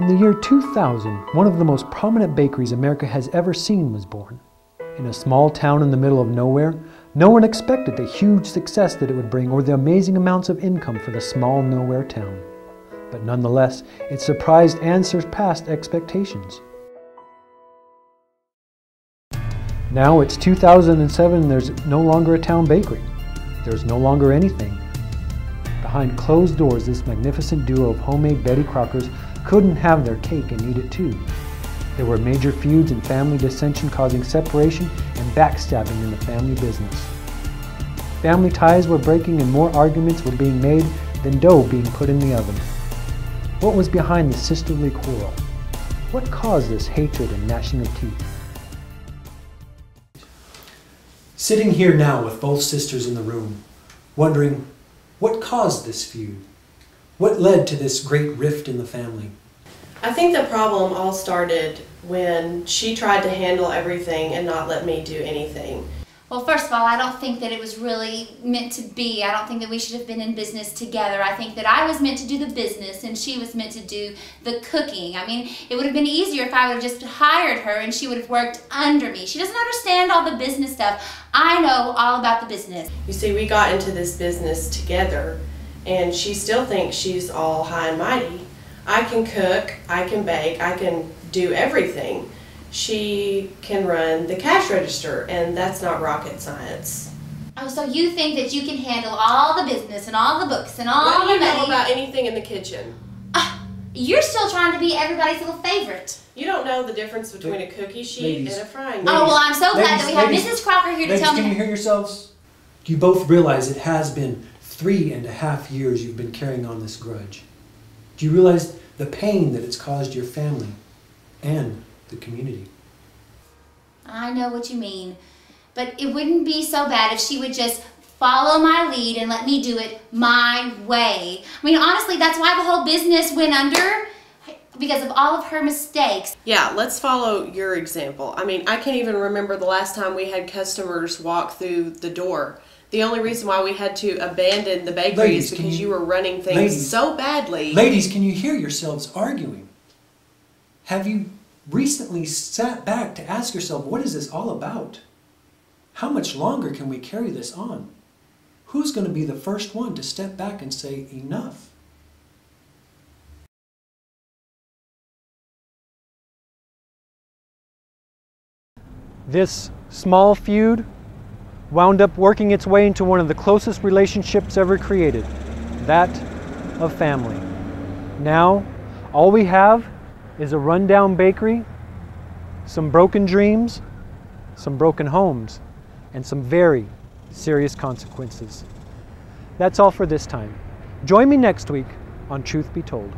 In the year 2000, one of the most prominent bakeries America has ever seen was born. In a small town in the middle of nowhere, no one expected the huge success that it would bring or the amazing amounts of income for the small nowhere town. But nonetheless, it surprised and surpassed expectations. Now it's 2007 and there's no longer a town bakery. There's no longer anything. Behind closed doors, this magnificent duo of homemade Betty Crockers couldn't have their cake and eat it too. There were major feuds and family dissension causing separation and backstabbing in the family business. Family ties were breaking and more arguments were being made than dough being put in the oven. What was behind the sisterly quarrel? What caused this hatred and gnashing of teeth? Sitting here now with both sisters in the room, wondering what caused this feud? What led to this great rift in the family? I think the problem all started when she tried to handle everything and not let me do anything. Well, first of all, I don't think that it was really meant to be. I don't think that we should have been in business together. I think that I was meant to do the business and she was meant to do the cooking. I mean, it would have been easier if I would have just hired her and she would have worked under me. She doesn't understand all the business stuff. I know all about the business. You see, we got into this business together and she still thinks she's all high and mighty. I can cook, I can bake, I can do everything. She can run the cash register, and that's not rocket science. Oh, so you think that you can handle all the business and all the books and all the money? What do you know about anything in the kitchen? You're still trying to be everybody's little favorite. You don't know the difference between a cookie sheet and a frying pan. Oh, well, I'm so glad that we have Mrs. Crocker here to tell me. Can you hear yourselves? You both realize it has been 3.5 years you've been carrying on this grudge. Do you realize the pain that it's caused your family and the community? I know what you mean, but it wouldn't be so bad if she would just follow my lead and let me do it my way. I mean, honestly, that's why the whole business went under, because of all of her mistakes. Yeah, let's follow your example. I mean, I can't even remember the last time we had customers walk through the door. The only reason why we had to abandon the bakery is because you were running things so badly. Ladies, can you hear yourselves arguing? Have you recently sat back to ask yourself, what is this all about? How much longer can we carry this on? Who's going to be the first one to step back and say, enough? This small feud wound up working its way into one of the closest relationships ever created, that of family. Now, all we have is a rundown bakery, some broken dreams, some broken homes, and some very serious consequences. That's all for this time. Join me next week on Truth Be Told.